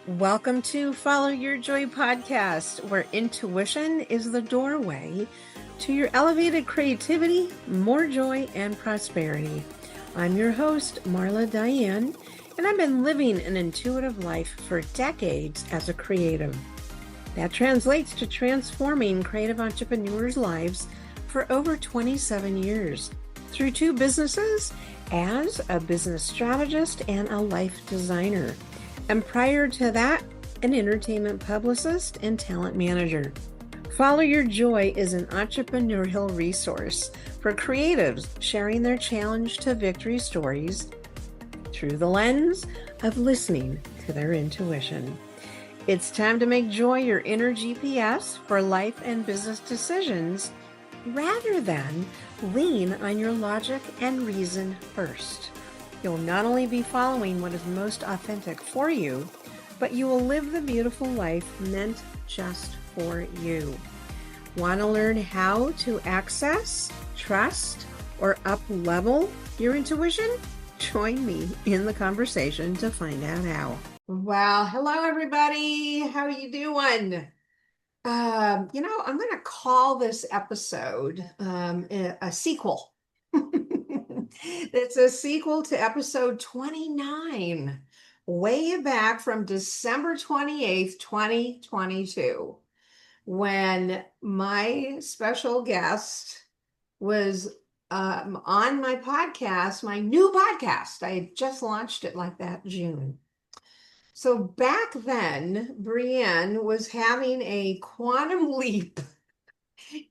Welcome to Follow Your Joy podcast, where intuition is the doorway to your elevated creativity, more joy, and prosperity. I'm your host, Marla Diane, and I've been living an intuitive life for decades as a creative. That translates to transforming creative entrepreneurs' lives for over 27 years through two businesses as a business strategist and a life designer. And prior to that, an entertainment publicist and talent manager. Follow Your Joy is an entrepreneurial resource for creatives sharing their challenge to victory stories through the lens of listening to their intuition. It's time to make joy your inner GPS for life and business decisions rather than lean on your logic and reason first. You'll not only be following what is most authentic for you, but you will live the beautiful life meant just for you. Want to learn how to access, trust, or up-level your intuition? Join me in the conversation to find out how. Well, hello everybody. How are you doing? I'm going to call this episode a sequel. It's a sequel to episode 29, way back from December 28th, 2022, when my special guest was on my podcast, my new podcast. I had just launched it like that June. So back then, Brianne was having a quantum leap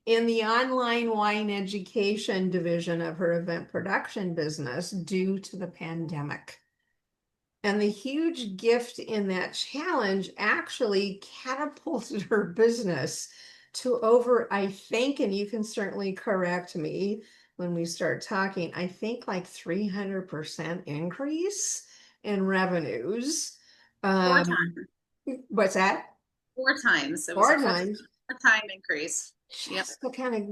in the online wine education division of her event production business due to the pandemic. And the huge gift in that challenge actually catapulted her business to over, I think, and you can certainly correct me when we start talking, I think like 300% increase in revenues. 4 times. What's that? 4 times. It was 4 times. A time increase. Yep.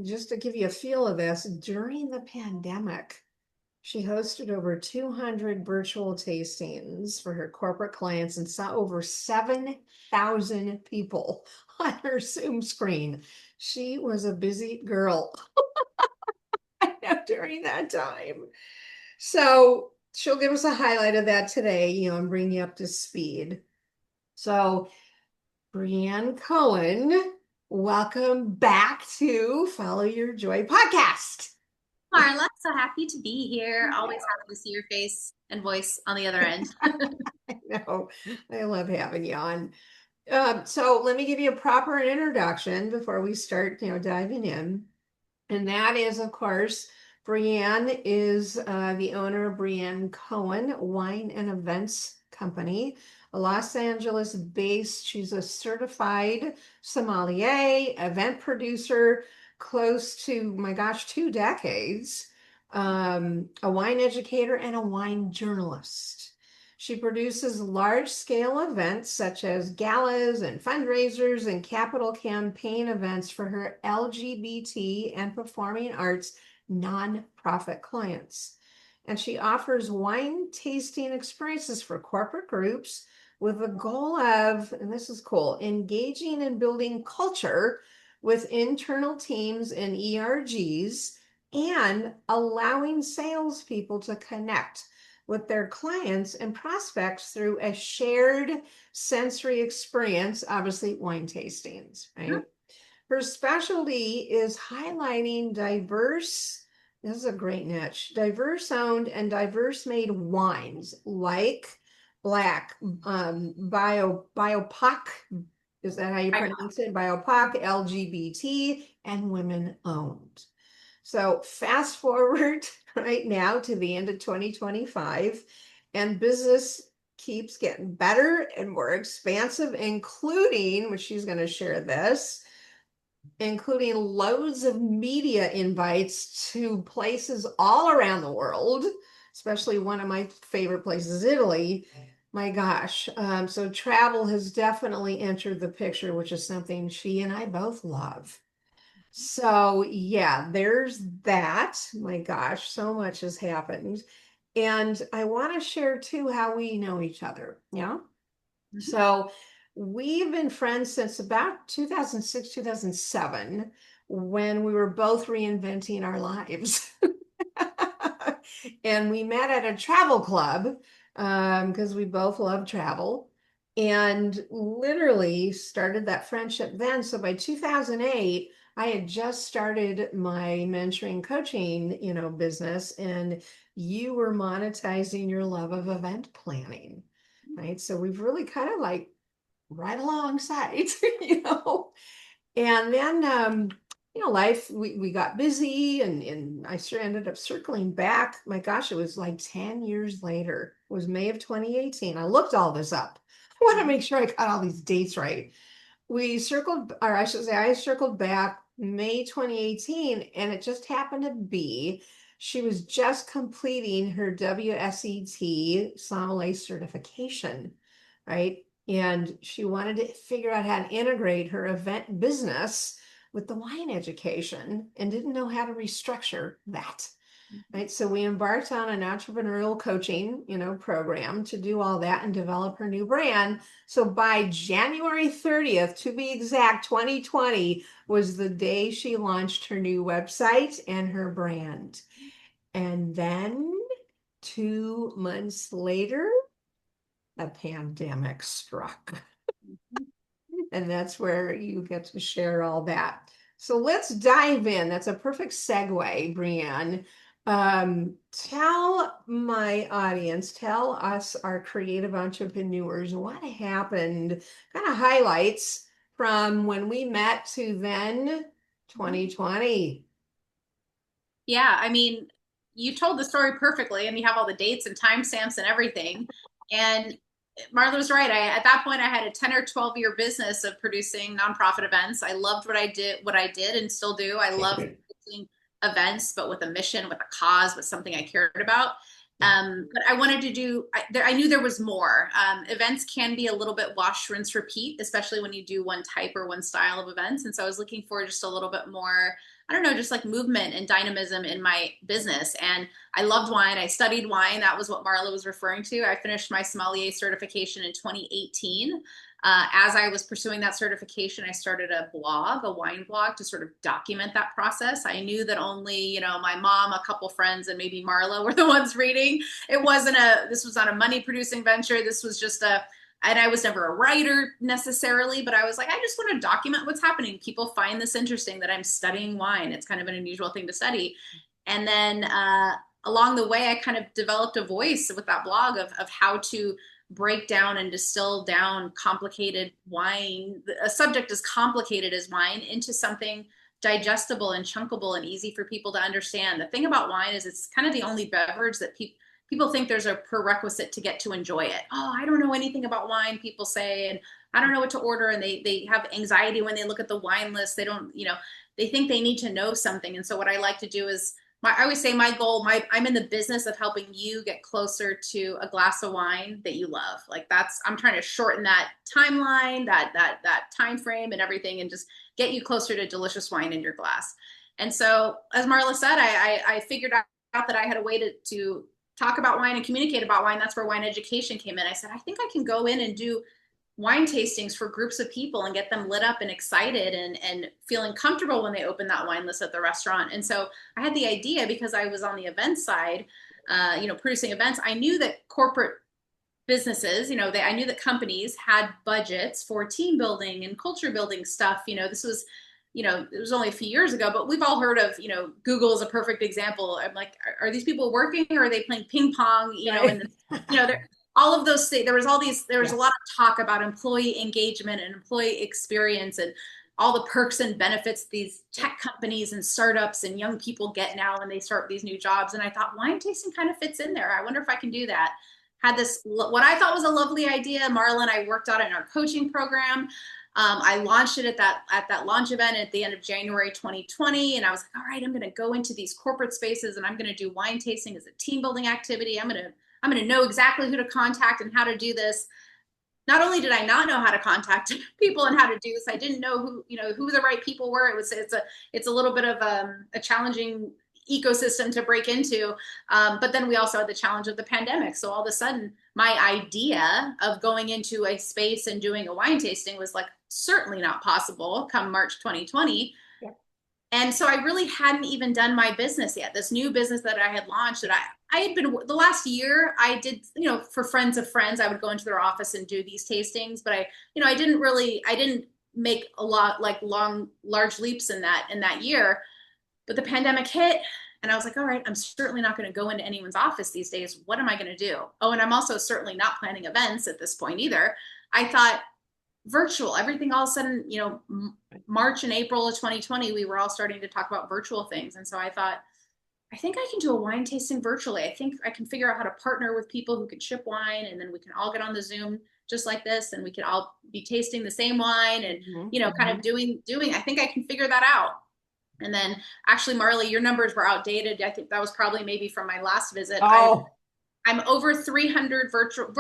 Just to give you a feel of this, during the pandemic, she hosted over 200 virtual tastings for her corporate clients and saw over 7,000 people on her Zoom screen. She was a busy girl during that time. So she'll give us a highlight of that today, and bring you up to speed. So Brianne Cohen, welcome back to Follow Your Joy podcast. Marla, so happy to be here. Always happy to see your face and voice on the other end. I know. I love having you on. So let me give you a proper introduction before we start, diving in. And that is, of course, Brianne is the owner of Brianne Cohen Wine and Events Company, a Los Angeles based. She's a certified sommelier, event producer, close to, my gosh, 2 decades, a wine educator, and a wine journalist. She produces large-scale events such as galas and fundraisers and capital campaign events for her LGBT and performing arts nonprofit clients. And she offers wine tasting experiences for corporate groups with the goal of, and this is cool, engaging and building culture with internal teams and ERGs and allowing salespeople to connect with their clients and prospects through a shared sensory experience, obviously wine tastings, right? Mm-hmm. Her specialty is highlighting diverse, this is a great niche, diverse owned and diverse made wines like Black, BIPOC, is that how you pronounce it? BIPOC, LGBT, and women owned. So fast forward right now to the end of 2025, and business keeps getting better and more expansive, including, which she's going to share this, including loads of media invites to places all around the world, especially one of my favorite places, Italy. My gosh. So travel has definitely entered the picture, which is something she and I both love. So yeah, there's that. My gosh, so much has happened. And I want to share too how we know each other. Yeah. So we've been friends since about 2006, 2007, when we were both reinventing our lives. And we met at a travel club because we both love travel and literally started that friendship then. So by 2008, I had just started my mentoring coaching, business, and you were monetizing your love of event planning, right? So we've really kind of like right alongside, you know. And then, life, we got busy and I sure ended up circling back. My gosh, it was like 10 years later. It was May of 2018. I looked all this up. I want to make sure I got all these dates right. We circled, or I should say, I circled back May 2018, and it just happened to be she was just completing her WSET sommelier certification, right? And she wanted to figure out how to integrate her event business with the wine education and didn't know how to restructure that. Right. So we embarked on an entrepreneurial coaching, program to do all that and develop her new brand. So by January 30th, to be exact, 2020 was the day she launched her new website and her brand. And then 2 months later, a pandemic struck. And that's where you get to share all that. So let's dive in. That's a perfect segue, Brianne. Tell my audience, tell us, our creative entrepreneurs, what happened, kind of highlights from when we met to then 2020. Yeah, I mean, you told the story perfectly, and you have all the dates and timestamps and everything. And Marla was right. At that point, I had a 10 or 12-year business of producing nonprofit events. I loved what I did and still do. I love producing events, but with a mission, with a cause, with something I cared about. But I wanted to I knew there was more. Events can be a little bit wash, rinse, repeat, especially when you do one type or one style of events. And so I was looking for just a little bit more, I don't know, just like movement and dynamism in my business. And I loved wine. I studied wine. That was what Marla was referring to. I finished my sommelier certification in 2018. As I was pursuing that certification, I started a blog, a wine blog, to sort of document that process. I knew that only, my mom, a couple friends, and maybe Marla were the ones reading. This was not a money producing venture. This was just and I was never a writer necessarily, but I was like, I just want to document what's happening. People find this interesting that I'm studying wine. It's kind of an unusual thing to study. And then along the way, I kind of developed a voice with that blog of how to break down and distill down complicated wine, a subject as complicated as wine, into something digestible and chunkable and easy for people to understand. The thing about wine is it's kind of the only beverage that people think there's a prerequisite to get to enjoy it. Oh, I don't know anything about wine, people say, and I don't know what to order. And they have anxiety when they look at the wine list. They don't, they think they need to know something. And so what I like to do is, I always say my goal, I'm in the business of helping you get closer to a glass of wine that you love. Like I'm trying to shorten that timeline, that time frame and everything, and just get you closer to delicious wine in your glass. And so, as Marla said, I figured out that I had a way to talk about wine and communicate about wine. That's where wine education came in. I said, I think I can go in and do wine tastings for groups of people and get them lit up and excited and feeling comfortable when they open that wine list at the restaurant. And so I had the idea, because I was on the event side, producing events. I knew that corporate businesses, I knew that companies had budgets for team building and culture building stuff. This was, it was only a few years ago, but we've all heard of, Google is a perfect example. I'm like, are these people working, or are they playing ping pong, and they're, all of those things. There was a lot of talk about employee engagement and employee experience and all the perks and benefits these tech companies and startups and young people get now when they start these new jobs. And I thought wine tasting kind of fits in there. I wonder if I can do that. Had this, what I thought was a lovely idea. Marla and I worked on it in our coaching program. I launched it at that launch event at the end of January 2020. And I was like, all right, I'm going to go into these corporate spaces and I'm going to do wine tasting as a team building activity. I'm going to know exactly who to contact and how to do this. Not only did I not know how to contact people and how to do this, I didn't know who the right people were. It's a little bit of a challenging ecosystem to break into. But then we also had the challenge of the pandemic. So all of a sudden my idea of going into a space and doing a wine tasting was like certainly not possible come March 2020. Yeah. And so I really hadn't even done my business yet. This new business that I had launched that I had been the last year I did, for friends of friends, I would go into their office and do these tastings, but I didn't make a lot like large leaps in that year. But the pandemic hit and I was like, all right, I'm certainly not going to go into anyone's office these days. What am I going to do? Oh, and I'm also certainly not planning events at this point either. I thought virtual, everything all of a sudden, March and April of 2020, we were all starting to talk about virtual things. And so I thought, I think I can do a wine tasting virtually. I think I can figure out how to partner with people who can ship wine, and then we can all get on the Zoom just like this, and we can all be tasting the same wine and, kind of doing, I think I can figure that out. And then actually, Marley, your numbers were outdated. I think that was probably maybe from my last visit. Oh, I'm over 300 virtual.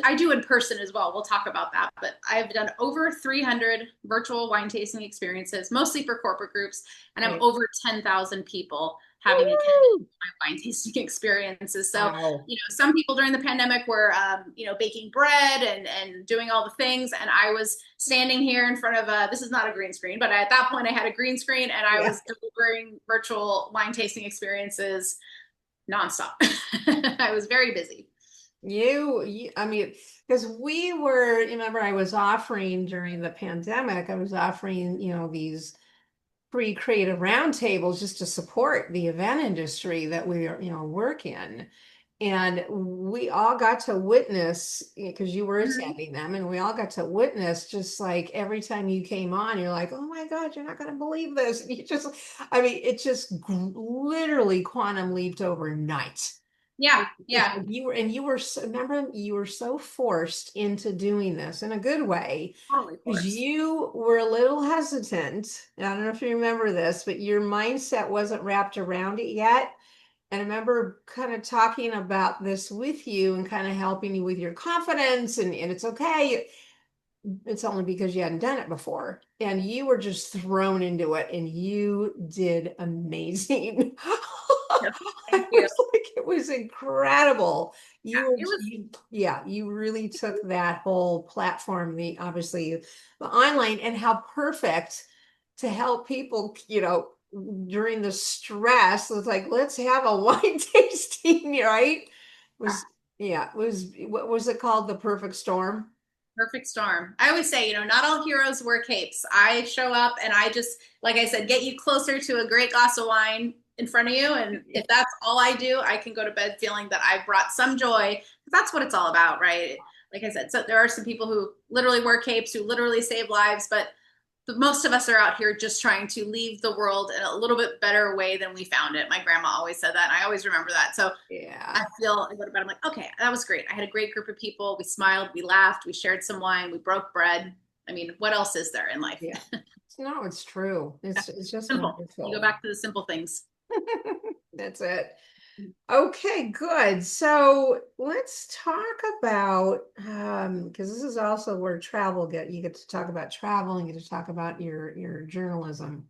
I do in person as well. We'll talk about that. But I've done over 300 virtual wine tasting experiences, mostly for corporate groups, and I'm over 10,000 people having attended my wine tasting experiences. So, wow. some people during the pandemic were, baking bread and doing all the things, and I was standing here in front of this is not a green screen, but at that point I had a green screen, and I was delivering virtual wine tasting experiences nonstop. I was very busy. I mean, because remember, I was offering during the pandemic, I was offering, these free creative roundtables just to support the event industry that we are, work in. And we all got to witness, because you were attending them, and we all got to witness just like every time you came on, you're like, oh my God, you're not going to believe this. And it just literally quantum leaped overnight. Yeah. Yeah. Remember, you were so forced into doing this in a good way Totally because forced. you were a little hesitant. I don't know if you remember this, but your mindset wasn't wrapped around it yet. And I remember kind of talking about this with you and kind of helping you with your confidence, and it's okay. It's only because you hadn't done it before. And you were just thrown into it and you did amazing. Yep. I Thank you. was like, it was incredible. Yeah, it was You really took that whole platform, obviously the online, and how perfect to help people, during the stress. It's like, let's have a wine tasting, right? It was, yeah, it was, what was it called? The perfect storm. perfect storm. I always say, not all heroes wear capes. I show up and I just, like I said, get you closer to a great glass of wine in front of you. And if that's all I do, I can go to bed feeling that I brought some joy. That's what it's all about, right? Like I said, so there are some people who literally wear capes, who literally save lives, but most of us are out here just trying to leave the world in a little bit better way than we found it. My grandma always said that, and I always remember that. So Yeah. I go to bed, I'm like, okay, that was great. I had a great group of people. We smiled, we laughed, we shared some wine, we broke bread. I mean, what else is there in life? Yeah. No, it's true. It's just Simple. You go wonderful. back to the simple things. That's it. Okay, good. So let's talk about because this is also where you get to talk about travel and you get to talk about your journalism.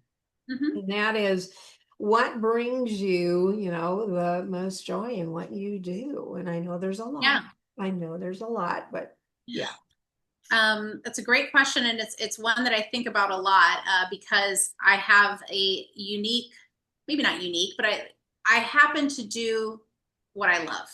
Mm-hmm. And that is what brings you, the most joy in what you do. And I know there's a lot. Yeah. I know there's a lot, but yeah. That's a great question, and it's one that I think about a lot because I have a unique, maybe not unique, but I happen to do what I love,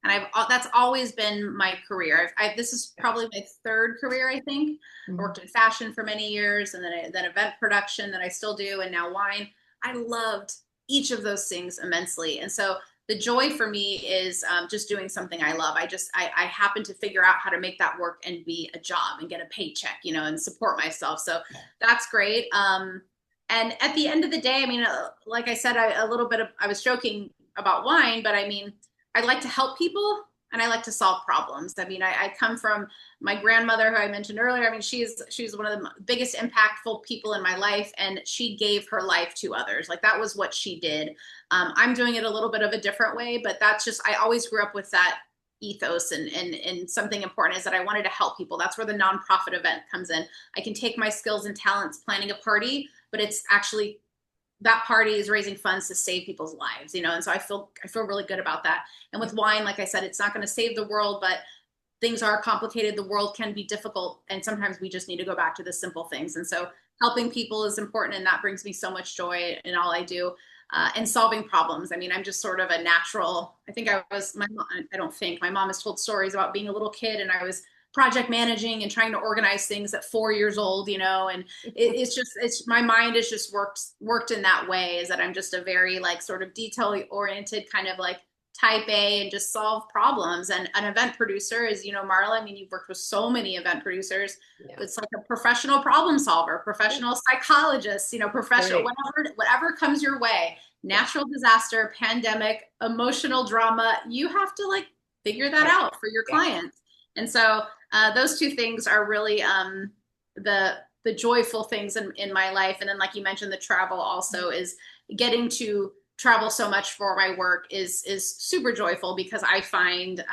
and that's always been my career. This is probably my third career. I think I worked in fashion for many years, and then event production that I still do, and now wine. I loved each of those things immensely, and so the joy for me is just doing something I love. I happen to figure out how to make that work and be a job and get a paycheck, and support myself. So that's great. And at the end of the day, I mean, like I said, I was joking about wine, but I mean, I like to help people and I like to solve problems. I mean, I come from my grandmother, who I mentioned earlier. I mean, she's one of the biggest impactful people in my life, and she gave her life to others. Like that was what she did. I'm doing it a little bit of a different way, but that's just, I always grew up with that ethos, and something important is that I wanted to help people. That's where the nonprofit event comes in. I can take my skills and talents planning a party, but it's actually that party is raising funds to save people's lives, and so I feel really good about that. And with wine, like I said, it's not going to save the world, but things are complicated, the world can be difficult, and sometimes we just need to go back to the simple things. And so helping people is important, and that brings me so much joy in all I do. And solving problems. I mean, I'm just sort of a natural. I think I was my mom. I don't think my mom has told stories about being a little kid, and I was project managing and trying to organize things at 4 years old. And it's my mind has just worked in that way. Is that I'm just a very like sort of detail oriented kind of like type A and just solve problems. And an event producer is, Marla, I mean, you've worked with so many event producers. Yeah. It's like a professional problem solver, professional psychologist, professional, whatever comes your way, natural disaster, pandemic, emotional drama, you have to like figure that out for your clients. And so those two things are really the joyful things in my life. And then, like you mentioned, the travel also is getting to travel so much for my work is super joyful because I find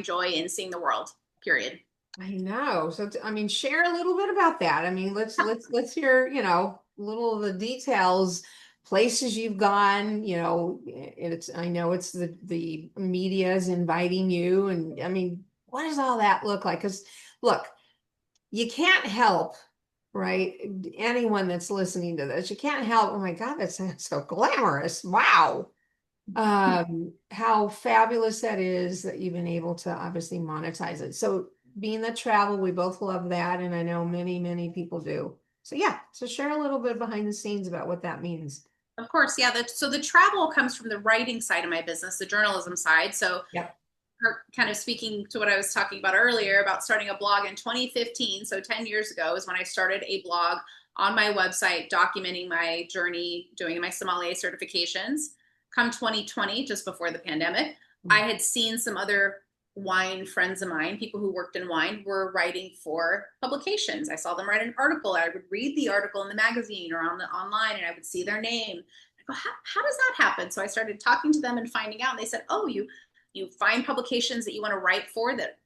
joy in seeing the world, period. I know. So, share a little bit about that. I mean, let's hear, a little of the details, places you've gone, I know it's the media is inviting you. And I mean, what does all that look like? Because look, you can't help, right? Anyone that's listening to this, you can't help. Oh my God, that sounds so glamorous. Wow. How fabulous that is that you've been able to obviously monetize it. So being the travel, we both love that. And I know many, many people do. So yeah, so share a little bit behind the scenes about what that means. Of course. Yeah. So the travel comes from the writing side of my business, the journalism side. So kind of speaking to what I was talking about earlier about starting a blog in 2015. So 10 years ago is when I started a blog on my website, documenting my journey, doing my sommelier certifications. Come 2020, just before the pandemic, I had seen some other wine friends of mine, people who worked in wine, were writing for publications. I saw them write an article. I would read the article in the magazine or online, and I would see their name. I go, how does that happen? So I started talking to them and finding out, and they said, oh, you find publications that you want to write for that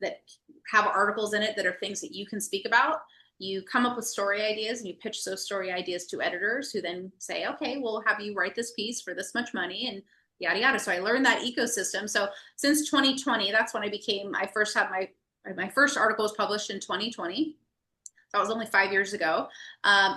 have articles in it that are things that you can speak about. You come up with story ideas and you pitch those story ideas to editors who then say, okay, we'll have you write this piece for this much money and yada, yada. So I learned that ecosystem. So since 2020, that's when I first had my first article was published in 2020. That was only 5 years ago.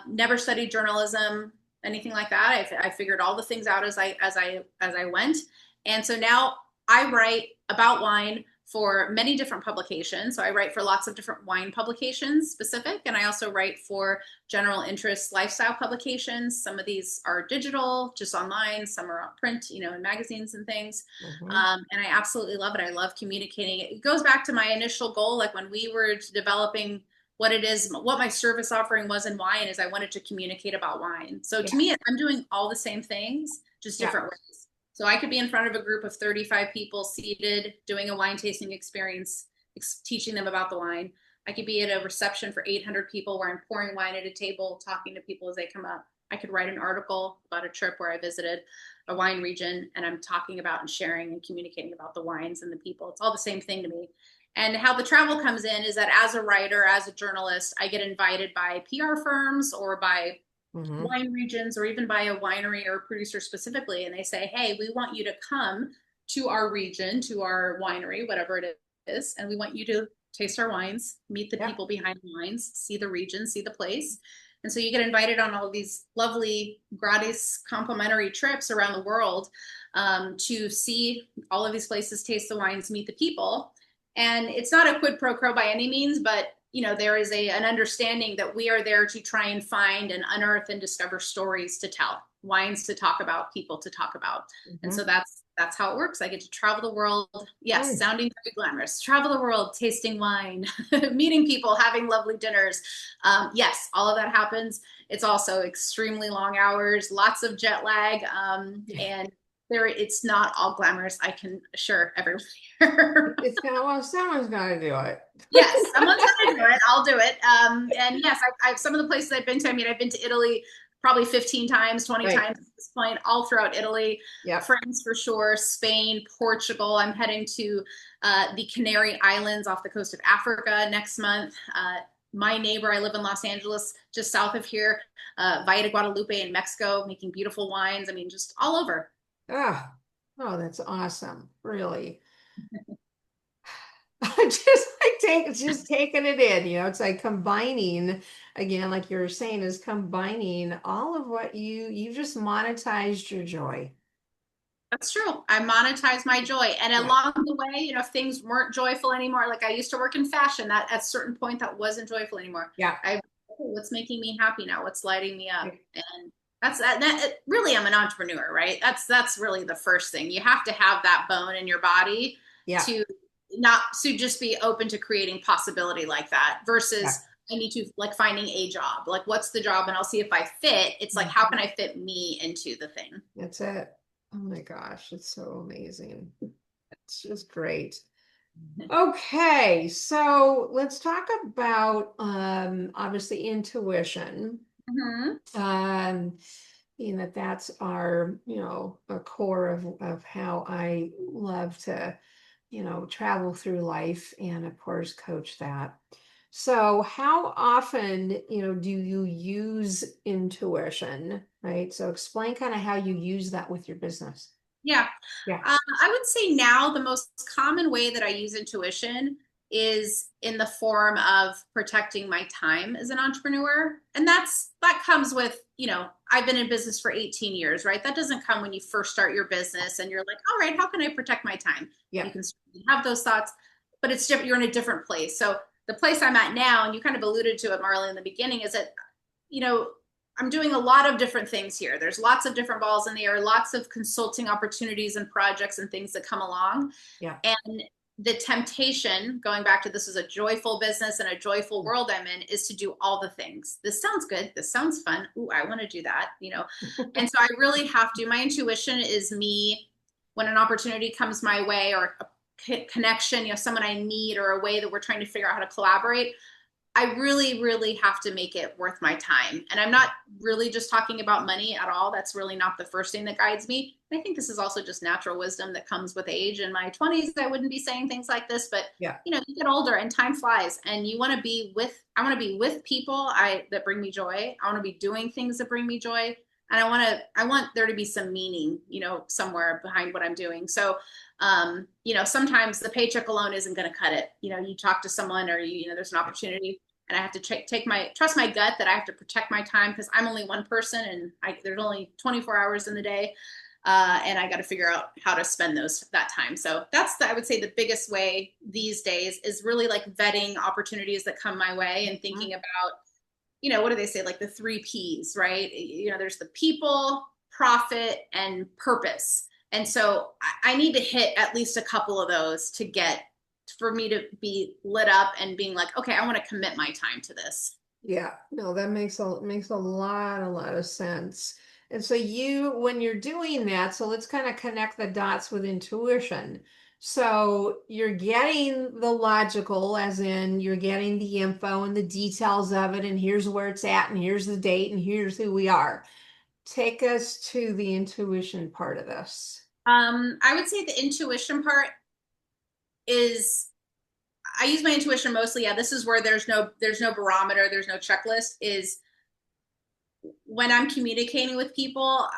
Never studied journalism, anything like that. I figured all the things out as I went. And so now I write about wine for many different publications. So I write for lots of different wine publications specific, and I also write for general interest lifestyle publications. Some of these are digital, just online. Some are on print, in magazines and things. And I absolutely love it. I love communicating. It goes back to my initial goal, like when we were developing what my service offering was in wine, is I wanted to communicate about wine. So to me, I'm doing all the same things, just different ways. So I could be in front of a group of 35 people seated, doing a wine tasting experience, teaching them about the wine. I could be at a reception for 800 people where I'm pouring wine at a table, talking to people as they come up. I could write an article about a trip where I visited a wine region, and I'm talking about and sharing and communicating about the wines and the people. It's all the same thing to me. And how the travel comes in is that as a writer, as a journalist, I get invited by PR firms or by wine regions, or even by a winery or a producer specifically, and they say, hey, we want you to come to our region, to our winery, whatever it is, and we want you to taste our wines, meet the people behind the wines, see the region, see the place. And so you get invited on all of these lovely gratis complimentary trips around the world to see all of these places, taste the wines, meet the people. And it's not a quid pro quo by any means, but there is an understanding that we are there to try and find and unearth and discover stories to tell, wines to talk about, people to talk about. And so that's how it works. I get to travel the world. Yes, sounding very glamorous. Travel the world, tasting wine, meeting people, having lovely dinners. Yes, all of that happens. It's also extremely long hours, lots of jet lag, and it's not all glamorous. I can assure everyone here. Someone's got to do it. Yes, someone's got to do it. I'll do it. And yes, I've some of the places I've been to. I mean, I've been to Italy probably 15 times, 20 times at this point, all throughout Italy. France for sure, Spain, Portugal. I'm heading to the Canary Islands off the coast of Africa next month. My neighbor, I live in Los Angeles, just south of here, Valle de Guadalupe in Mexico, making beautiful wines. I mean, just all over. Oh, that's awesome. Really. Just like just taking it in, it's like combining, again, like you were saying, is combining all of what you just monetized your joy. That's true. I monetize my joy. And Yeah. along the way, if things weren't joyful anymore, like I used to work in fashion, that at a certain point that wasn't joyful anymore. Yeah. What's making me happy now? What's lighting me up? And that really, I'm an entrepreneur, right? That's really the first thing. You have to have that bone in your body Yeah. to not to just be open to creating possibility like that versus Yeah. I need to like finding a job. Like what's the job? And I'll see if I fit. It's like, how can I fit me into the thing? That's it. Oh my gosh, it's so amazing. It's just great. Okay, so let's talk about obviously intuition. Mm-hmm. That's our, a core of how I love to, travel through life and of course coach that. So how often, do you use intuition, right? So explain kind of how you use that with your business. Yeah. Yeah. I would say now the most common way that I use intuition is in the form of protecting my time as an entrepreneur. And that comes with, I've been in business for 18 years, right? That doesn't come when you first start your business and you're like, all right, how can I protect my time? Yeah. You can have those thoughts, but it's different. You're in a different place. So the place I'm at now, and you kind of alluded to it, Marley, in the beginning, is that, I'm doing a lot of different things here. There's lots of different balls in the air, lots of consulting opportunities and projects and things that come along. Yeah. And the temptation, going back to this is a joyful business and a joyful world I'm in, is to do all the things. This sounds good. This sounds fun. Ooh, I want to do that, And so I really have to. My intuition is me when an opportunity comes my way or a connection, someone I meet or a way that we're trying to figure out how to collaborate. I really, really have to make it worth my time. And I'm not really just talking about money at all. That's really not the first thing that guides me. And I think this is also just natural wisdom that comes with age. In my 20s, I wouldn't be saying things like this, but Yeah. You get older and time flies and I want to be with people that bring me joy. I want to be doing things that bring me joy. And I want there to be some meaning, somewhere behind what I'm doing. So sometimes the paycheck alone isn't going to cut it. You talk to someone or there's an opportunity and I have to trust my gut that I have to protect my time because I'm only one person and there's only 24 hours in the day. And I got to figure out how to spend that time. So I would say the biggest way these days is really like vetting opportunities that come my way and thinking about, what do they say? Like the 3 Ps, right? There's the people, profit, and purpose. And so I need to hit at least a couple of those for me to be lit up and being like, okay, I want to commit my time to this. Yeah, no, that makes a lot of sense. And so when you're doing that, so let's kind of connect the dots with intuition. So you're getting the logical, as in you're getting the info and the details of it, and here's where it's at, and here's the date, and here's who we are. Take us to the intuition part of this. I would say the intuition part is I use my intuition mostly. Yeah, this is where there's no barometer, there's no checklist. Is when I'm communicating with people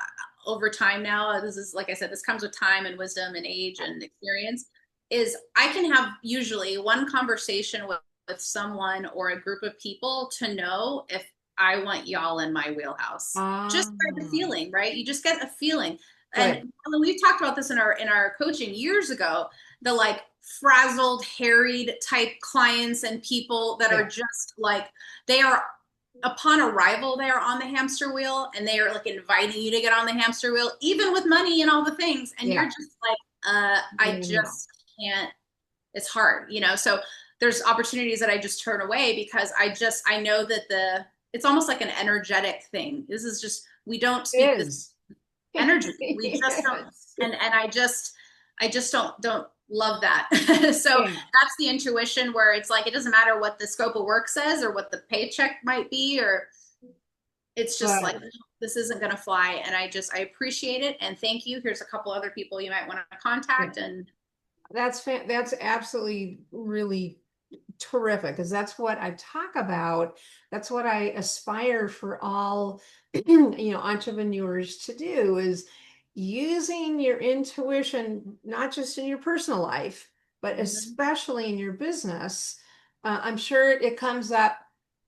over time now. This is like I said, this comes with time and wisdom and age and experience. Is I can have usually one conversation with someone or a group of people to know if I want y'all in my wheelhouse. Just by the feeling, right? You just get a feeling. Right. And we've talked about this in our coaching years ago, the like frazzled, harried type clients and people that are just like, they are upon arrival, they are on the hamster wheel and they are like inviting you to get on the hamster wheel, even with money and all the things. And you're just like, I just can't, it's hard, so there's opportunities that I just turn away because I know that it's almost like an energetic thing. This is just, we don't speak this energy. We just don't, and I just don't love that. So that's the intuition where it's like, it doesn't matter what the scope of work says or what the paycheck might be, or it's just like, this isn't going to fly. And I appreciate it. And thank you. Here's a couple other people you might want to contact. And that's absolutely really terrific because that's what I talk about. That's what I aspire for all, entrepreneurs to do is using your intuition, not just in your personal life, but especially in your business, I'm sure it comes up,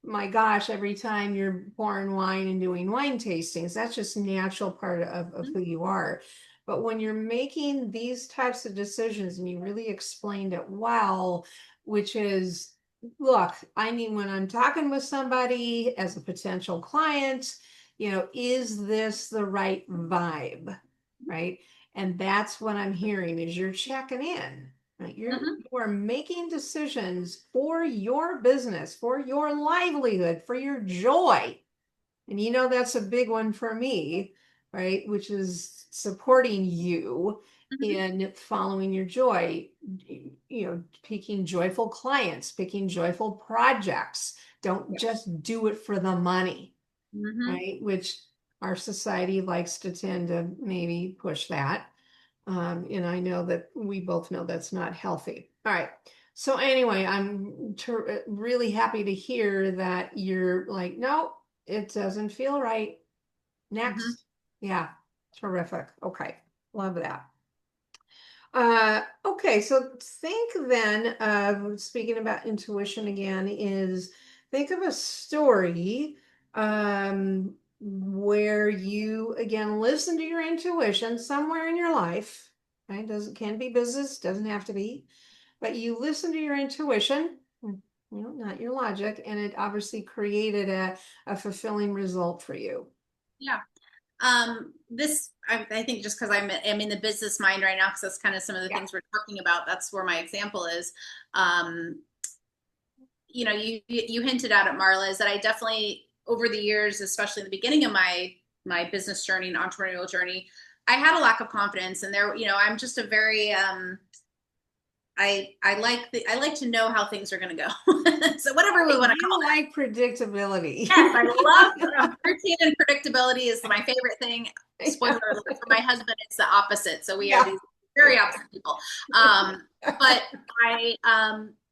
my gosh, every time you're pouring wine and doing wine tastings. That's just a natural part of who you are. But when you're making these types of decisions and you really explained it well, which is, look, I mean, when I'm talking with somebody as a potential client, is this the right vibe? Right. And that's what I'm hearing is you're checking in. Right? Mhm. You are making decisions for your business, for your livelihood, for your joy. And that's a big one for me, right? Which is supporting you Mhm. in following your joy, picking joyful clients, picking joyful projects. Don't Yeah. just do it for the money, Mhm. right? Which our society likes to tend to maybe push that. And I know that we both know that's not healthy. All right. So anyway, I'm really happy to hear that you're like, no, it doesn't feel right. Mhm. Next. Yeah. Terrific. Okay. Love that. Okay, so think then of speaking about intuition again, is think of a story where you again listen to your intuition somewhere in your life. Right? Doesn't can be business, doesn't have to be, but you listen to your intuition, not your logic, and it obviously created a fulfilling result for you. Yeah. I think just because I'm in the business mind right now, because that's kind of some of the Yeah. things we're talking about. That's where my example is. Um, you hinted at it, Marla, is that I definitely over the years, especially in the beginning of my business journey and entrepreneurial journey, I had a lack of confidence, and I'm just a very I like to know how things are going to go. So whatever we want to call You that. like predictability. Yes, I love routine and predictability is my favorite thing. Spoiler alert, for my husband, it's the opposite. So we are Yeah. these very opposite people. But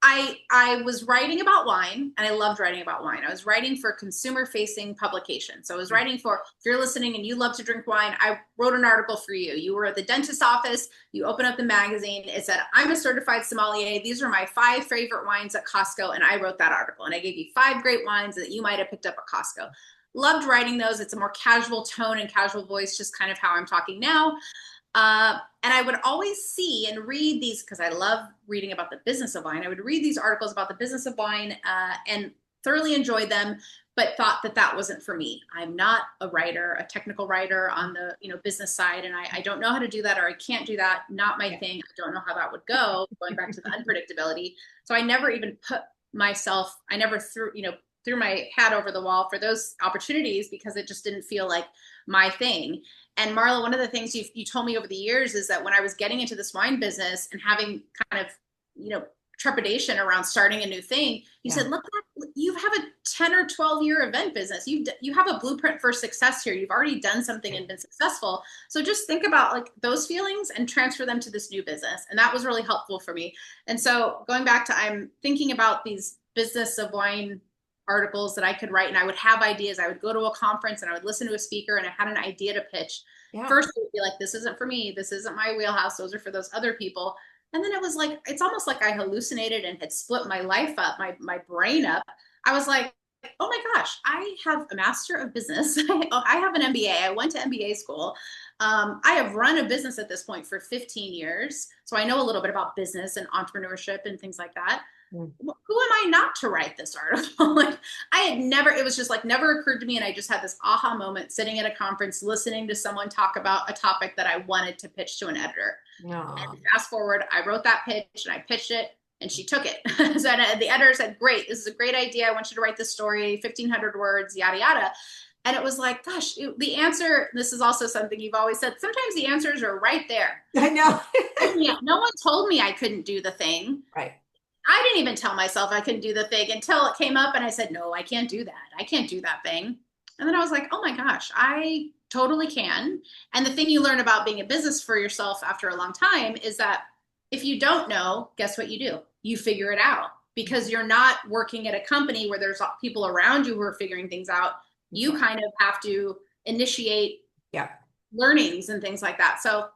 I was writing about wine, and I loved writing about wine. I was writing for consumer facing publication. So I was writing for, if you're listening and you love to drink wine, I wrote an article for you. You were at the dentist's office, you open up the magazine, it said, I'm a certified sommelier. These are my 5 favorite wines at Costco. And I wrote that article, and I gave you 5 great wines that you might have picked up at Costco. Loved writing those. It's a more casual tone and casual voice, just kind of how I'm talking now. And I would always see and read these, because I love reading about the business of wine. I would read these articles about the business of wine and thoroughly enjoyed them, but thought that that wasn't for me. I'm not a writer, a technical writer on the business side, and I don't know how to do that, or I can't do that. Not my Yeah. thing. I don't know how that would go. Going back to the unpredictability, so I never even put myself. I never threw my hat over the wall for those opportunities because it just didn't feel like my thing. And Marla, one of the things you told me over the years is that when I was getting into this wine business and having kind of, trepidation around starting a new thing, you Yeah. said, look, you have a 10 or 12-year event business. You have a blueprint for success here. You've already done something and been successful. So just think about like those feelings and transfer them to this new business. And that was really helpful for me. And so going back to, I'm thinking about these business of wine articles that I could write, and I would have ideas. I would go to a conference and I would listen to a speaker and I had an idea to pitch. Yeah. First, it would be like, this isn't for me. This isn't my wheelhouse. Those are for those other people. And then it was like, it's almost like I hallucinated and had split my life up, my brain up. I was like, oh my gosh, I have a master of business. I have an MBA. I went to MBA school. I have run a business at this point for 15 years. So I know a little bit about business and entrepreneurship and things like that. Mm. Who am I not to write this article? Like I had never, it was just like never occurred to me. And I just had this aha moment sitting at a conference, listening to someone talk about a topic that I wanted to pitch to an editor. No. And fast forward, I wrote that pitch and I pitched it and she took it. So the editor said, great, this is a great idea. I want you to write this story, 1,500 words, yada, yada. And it was like, gosh, the answer, this is also something you've always said, sometimes the answers are right there. I know. No one told me I couldn't do the thing. Right. I didn't even tell myself I couldn't do the thing until it came up and I said, no, I can't do that. I can't do that thing. And then I was like, oh my gosh, I totally can. And the thing you learn about being a business for yourself after a long time is that if you don't know, guess what you do? You figure it out because you're not working at a company where there's people around you who are figuring things out. You kind of have to initiate Yeah. learnings and things like that. So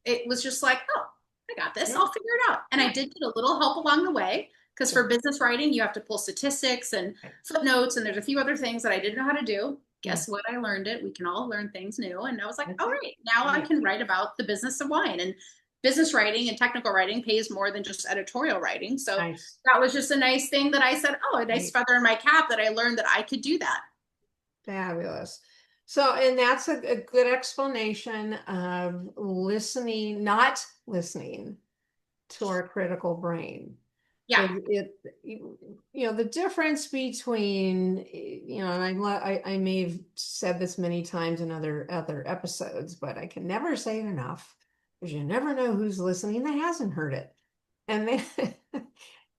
it was just like, oh, I got this. Yeah. I'll figure it out. And I did get a little help along the way. Because for business writing, you have to pull statistics and footnotes, and there's a few other things that I didn't know how to do. Guess what? I learned it. We can all learn things new. And I was like, all right, now I can write about the business of wine. And business writing and technical writing pays more than just editorial writing. So that was just a nice thing that I said, oh, a nice feather in my cap that I learned that I could do that. Fabulous. So, and that's a good explanation of listening, not listening to our critical brain. Yeah. The difference between, and I may have said this many times in other episodes, but I can never say it enough, because you never know who's listening that hasn't heard it. And then,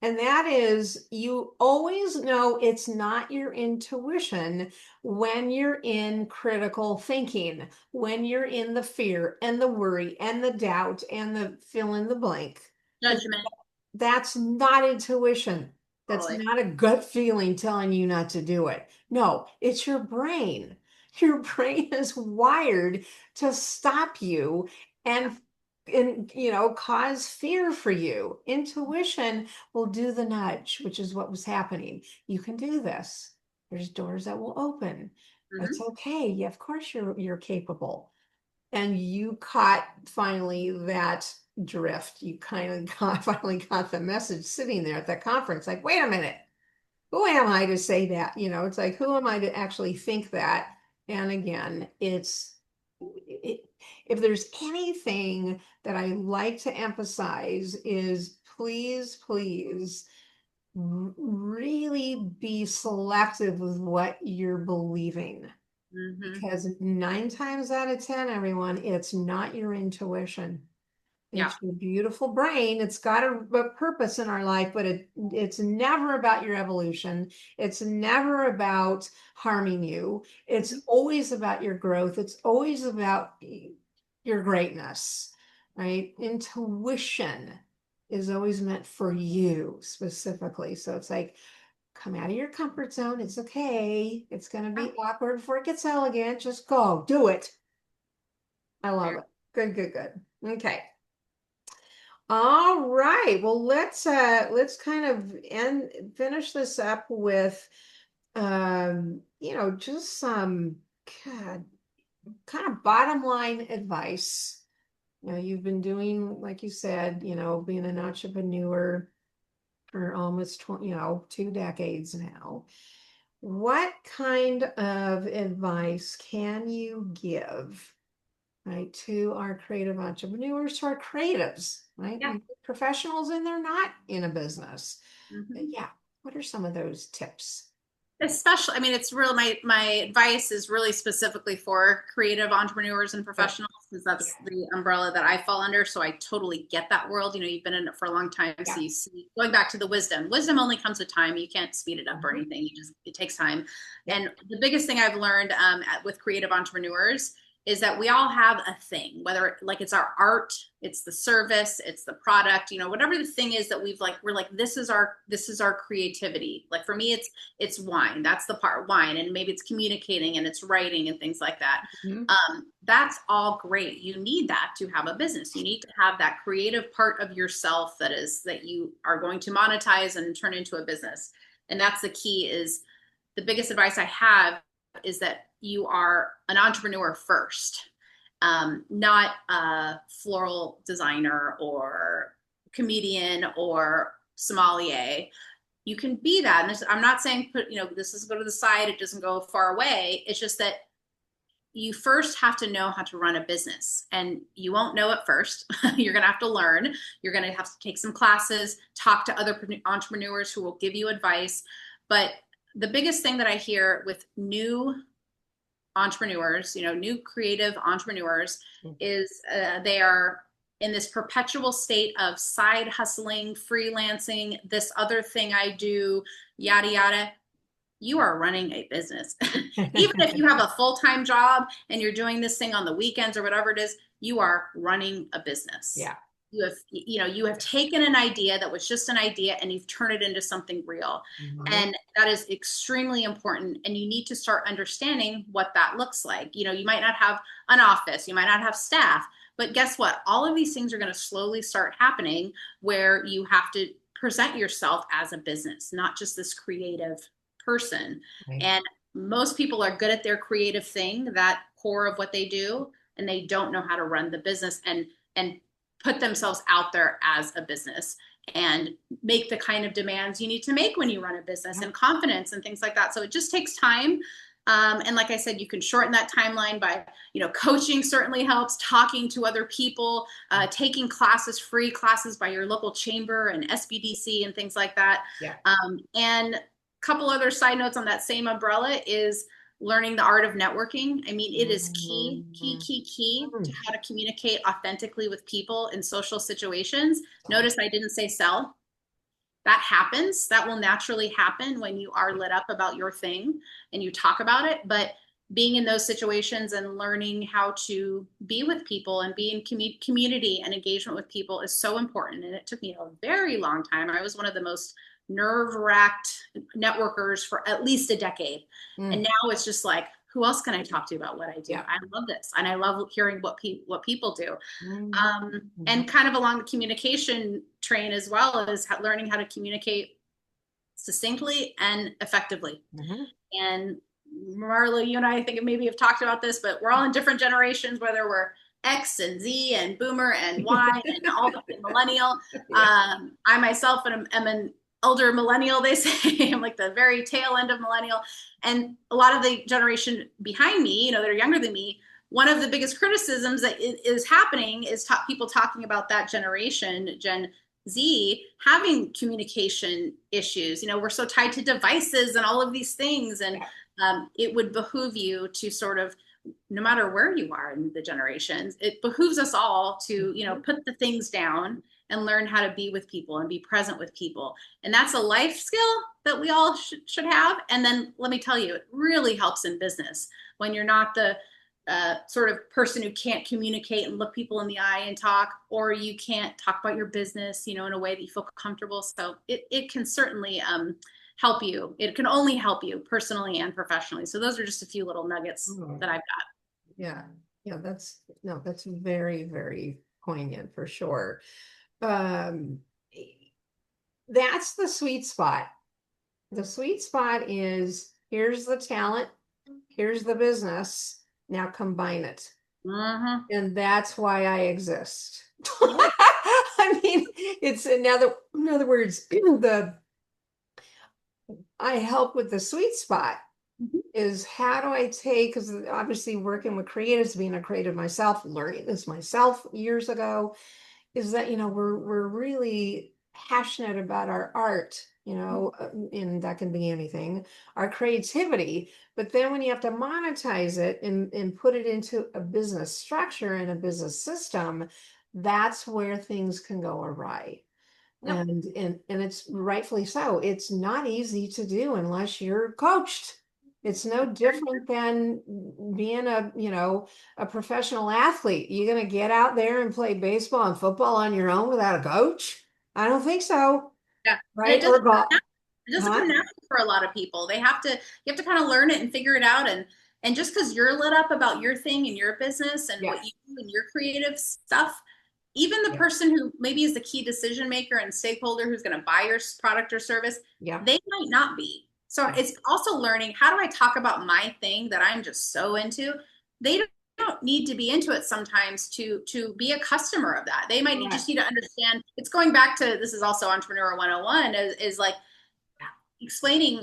and that is, you always know it's not your intuition when you're in critical thinking, when you're in the fear and the worry and the doubt and the fill in the blank. Judgment. That's not intuition. That's not a gut feeling telling you not to do it. No, it's your brain. Your brain is wired to stop you and cause fear for you. Intuition will do the nudge, which is what was happening. You can do this. There's doors that will open. It's okay. Yeah, of course you're capable. And you caught finally that drift. You kind of finally got the message sitting there at the conference. Like, wait a minute, who am I to say that? It's like, who am I to actually think that? And again, if there's anything that I like to emphasize is please really be selective with what you're believing. Because 9 times out of 10, everyone, it's not your intuition. It's your beautiful brain. It's got a purpose in our life, but it's never about your evolution. It's never about harming you. It's always about your growth. It's always about your greatness, right? Intuition is always meant for you specifically. So it's like, come out of your comfort zone. It's okay. It's going to be awkward before it gets elegant. Just go, do it. I love it. Good. Okay. All right. Well, let's kind of finish this up with, just some kind of bottom line advice. You've been doing, like you said, being an entrepreneur for almost 2 decades now. What kind of advice can you give, right, to our creative entrepreneurs, to our creatives, right? Yeah. Professionals, and they're not in a business. Yeah. What are some of those tips? Especially, I mean, it's really my advice is really specifically for creative entrepreneurs and professionals, because that's the umbrella that I fall under. So I totally get that world. You've been in it for a long time. So you see, going back to the wisdom only comes with time. You can't speed it up or anything. It takes time. And the biggest thing I've learned with creative entrepreneurs is that we all have a thing, whether like it's our art, it's the service, it's the product, whatever the thing is that we're like, this is our creativity. Like for me, it's wine. That's the part, wine. And maybe it's communicating and it's writing and things like that. That's all great. You need that to have a business. You need to have that creative part of yourself that you are going to monetize and turn into a business. And that's the key. Is the biggest advice I have is that you are an entrepreneur first, not a floral designer or comedian or sommelier. You can be that. And I'm not saying this is go to the side. It doesn't go far away. It's just that you first have to know how to run a business, and you won't know it first. You're going to have to learn. You're going to have to take some classes, talk to other entrepreneurs who will give you advice. But the biggest thing that I hear with new entrepreneurs, new creative entrepreneurs, is they are in this perpetual state of side hustling, freelancing, this other thing I do, yada, yada. You are running a business. Even if you have a full-time job and you're doing this thing on the weekends or whatever it is, you are running a business. Yeah. You have taken an idea that was just an idea and you've turned it into something real. And that is extremely important. And you need to start understanding what that looks like. You might not have an office, you might not have staff, but guess what? All of these things are going to slowly start happening where you have to present yourself as a business, not just this creative person. Right. And most people are good at their creative thing, that core of what they do, and they don't know how to run the business and put themselves out there as a business and make the kind of demands you need to make when you run a business, and confidence and things like that. So it just takes time. And like I said, you can shorten that timeline by, coaching certainly helps, talking to other people, taking classes, free classes by your local chamber and SBDC and things like that. Yeah. And a couple other side notes on that same umbrella is learning the art of networking. I mean, it is key to how to communicate authentically with people in social situations. Notice I didn't say sell. That happens. That will naturally happen when you are lit up about your thing and you talk about it. But being in those situations and learning how to be with people and be in community and engagement with people is so important. And it took me a very long time. I was one of the most nerve-wracked networkers for at least a decade. And now it's just like, who else can I talk to about what I do? Yeah. I love this. And I love hearing what people do. And kind of along the communication train as well as learning how to communicate succinctly and effectively. And Marla, you and I think maybe have talked about this, but we're all in different generations, whether we're X and Z and Boomer and Y and all the millennial. I myself am an elder millennial, they say. I'm like the very tail end of millennial. And a lot of the generation behind me, that are younger than me, one of the biggest criticisms that is happening is people talking about that generation, Gen Z, having communication issues. We're so tied to devices and all of these things. And it would behoove you to sort of, no matter where you are in the generations, it behooves us all to, put the things down and learn how to be with people and be present with people. And that's a life skill that we all should have. And then let me tell you, it really helps in business when you're not the sort of person who can't communicate and look people in the eye and talk, or you can't talk about your business, in a way that you feel comfortable. So it can certainly help you. It can only help you personally and professionally. So those are just a few little nuggets that I've got. Yeah. That's very, very poignant for sure. That's the sweet spot. The sweet spot is, here's the talent, here's the business, now combine it. And that's why I exist. I mean, it's in other words, I help with the sweet spot. Is how do I take, because obviously working with creatives, being a creative myself, learning this myself years ago, is that, we're really passionate about our art, and that can be anything, our creativity. But then when you have to monetize it and put it into a business structure and a business system, that's where things can go awry. And it's rightfully so. It's not easy to do unless you're coached. It's no different than being a professional athlete. You're going to get out there and play baseball and football on your own without a coach? I don't think so. Yeah. Right. It doesn't come natural for a lot of people. You have to kind of learn it and figure it out. And just because you're lit up about your thing and your business and what you do and your creative stuff, even the person who maybe is the key decision maker and stakeholder who's going to buy your product or service, they might not be. So it's also learning, how do I talk about my thing that I'm just so into? They don't need to be into it sometimes to be a customer of that. They might just need to understand. It's going back to, this is also Entrepreneur 101, is like explaining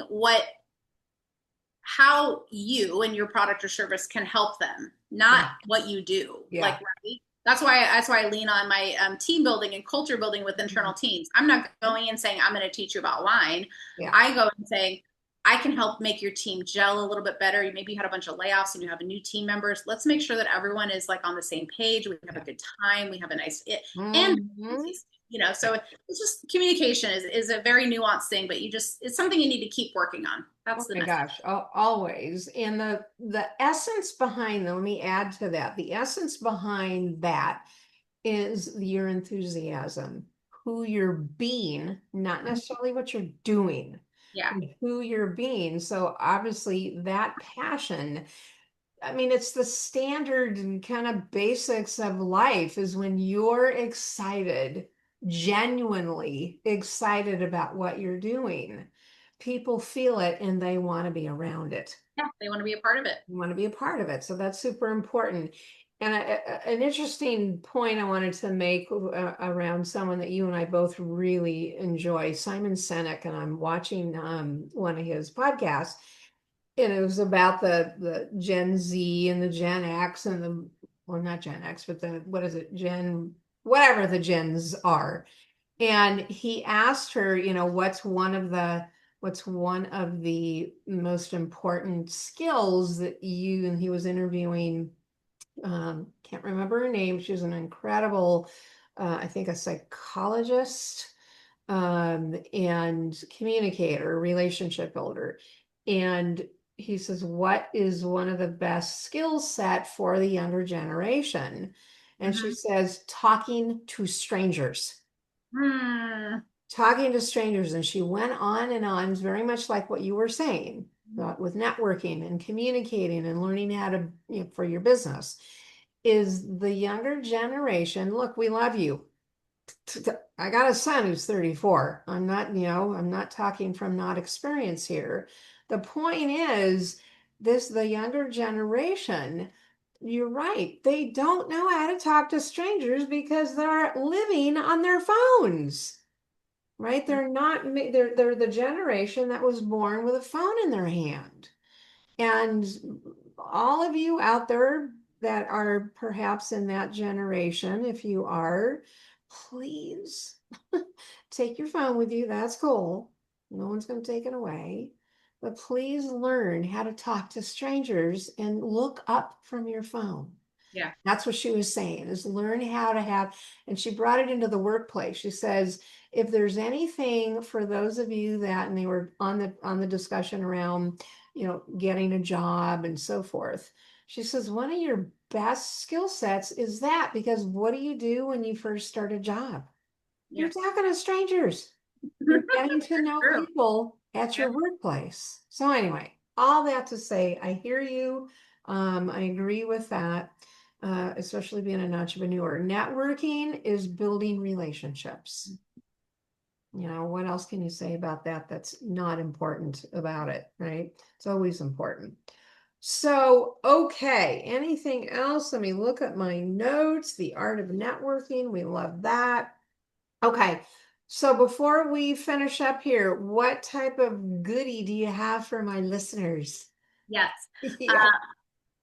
how you and your product or service can help them, not what you do. Like, right? That's why I lean on my team building and culture building with internal teams. I'm not going and saying, I'm going to teach you about wine. I go and say, I can help make your team gel a little bit better. Maybe you had a bunch of layoffs and you have new team members. Let's make sure that everyone is like on the same page. We have a good time. We have a nice and so it's just, communication is a very nuanced thing, but it's something you need to keep working on. That's the message. Always. And the essence behind, let me add to that. The essence behind that is your enthusiasm, who you're being, not necessarily what you're doing. Who you're being. So obviously that passion, I mean, it's the standard and kind of basics of life, is when you're excited, genuinely excited about what you're doing, people feel it and they want to be around it. Yeah, they want to be a part of it. You want to be a part of it. So that's super important. And an interesting point I wanted to make around someone that you and I both really enjoy, Simon Sinek, and I'm watching one of his podcasts, and it was about the Gen Z and the Gen X and the, well, not Gen X, but the, what is it, Gen, whatever the gens are. And he asked her, what's one of the most important skills that you, and he was interviewing, can't remember her name. She was an incredible, I think a psychologist, and communicator, relationship builder. And he says, what is one of the best skill set for the younger generation? And she Mhm. says, talking to strangers. Hmm. Talking to strangers. And she went on, very much like what you were saying, with networking and communicating and learning how to, for your business, is the younger generation. Look, we love you. I got a son who's 34. I'm not talking from not experience here. The point is, the younger generation, you're right, they don't know how to talk to strangers because they're living on their phones, right? They're not, they're the generation that was born with a phone in their hand. And all of you out there that are perhaps in that generation, if you are, please take your phone with you. That's cool. No one's going to take it away. But please learn how to talk to strangers and look up from your phone. Yeah. That's what she was saying, is learn how to have, and she brought it into the workplace. She says, if there's anything for those of you that, and they were on the discussion around, getting a job and so forth. She says, one of your best skill sets is that, because what do you do when you first start a job? You're Yeah. talking to strangers. You're getting to know True. people at Yeah. your workplace. So anyway, all that to say, I hear you. I agree with that, especially being an entrepreneur. Networking is building relationships. What else can you say about that that's not important about it, right? It's always important. So, okay, anything else? Let me look at my notes. The art of networking. We love that. Okay. So before we finish up here, what type of goodie do you have for my listeners? Yes. Yeah.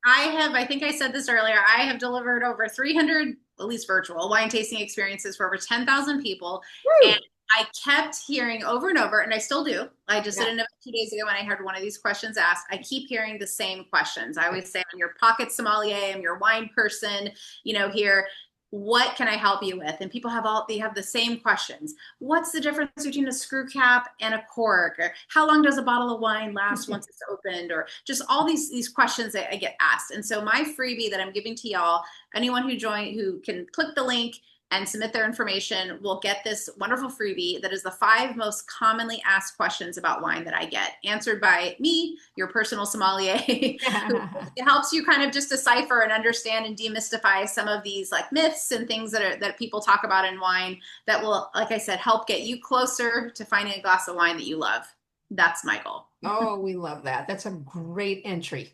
I think I said this earlier, I have delivered over 300, at least virtual, wine tasting experiences for over 10,000 people. And Woo! I kept hearing over and over, and I still do. I just did Yeah. an event 2 days ago when I heard one of these questions asked. I keep hearing the same questions. I always say, I'm your pocket sommelier, I'm your wine person, here. What can I help you with? And people they have the same questions. What's the difference between a screw cap and a cork? Or how long does a bottle of wine last once it's opened? Or just all these questions that I get asked. And so my freebie that I'm giving to y'all, anyone who can click the link and submit their information will get this wonderful freebie that is the 5 most commonly asked questions about wine that I get, answered by me, your personal sommelier, who it helps you kind of just decipher and understand and demystify some of these like myths and things that people talk about in wine that will, like I said, help get you closer to finding a glass of wine that you love. That's my goal. Oh, we love that. That's a great entry.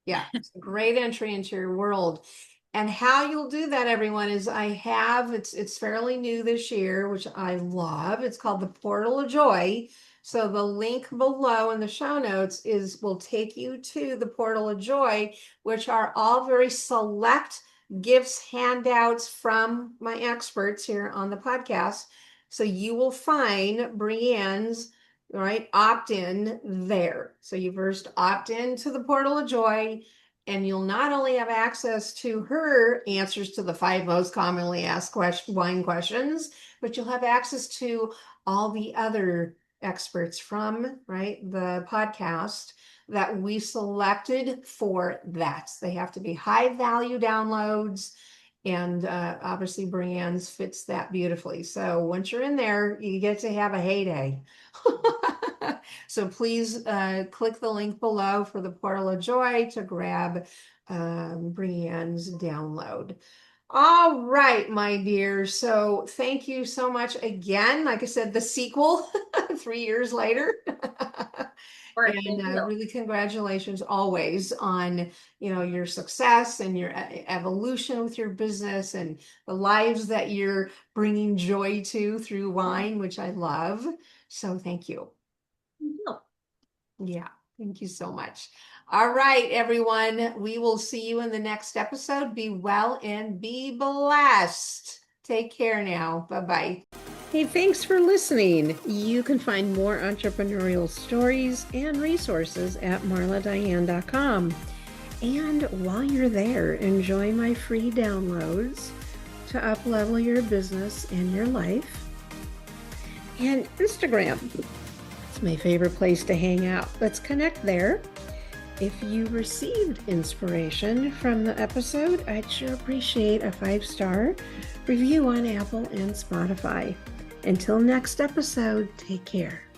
Yeah, it's a great entry into your world. And how you'll do that, everyone, is it's fairly new this year, which I love. It's called the Portal of Joy. So the link below in the show notes will take you to the Portal of Joy, which are all very select gifts, handouts from my experts here on the podcast. So you will find Brianne's, right, opt in there. So you first opt into the Portal of Joy, and you'll not only have access to her answers to the 5 most commonly asked wine questions, but you'll have access to all the other experts from, right, the podcast that we selected for that. They have to be high value downloads. And obviously, Brianne's fits that beautifully. So once you're in there, you get to have a heyday. So please click the link below for the Portal of Joy to grab Brianne's download. All right, my dear. So thank you so much again. Like I said, the sequel 3 years later. Or And thank you. really congratulations always on, your success and your evolution with your business and the lives that you're bringing joy to through wine, which I love. So thank you. Thank you. Yeah, thank you so much. All right, everyone. We will see you in the next episode. Be well and be blessed. Take care now. Bye-bye. Hey, thanks for listening. You can find more entrepreneurial stories and resources at marladiane.com. And while you're there, enjoy my free downloads to up-level your business and your life. And Instagram. It's my favorite place to hang out. Let's connect there. If you received inspiration from the episode, I'd sure appreciate a 5-star review on Apple and Spotify. Until next episode, take care.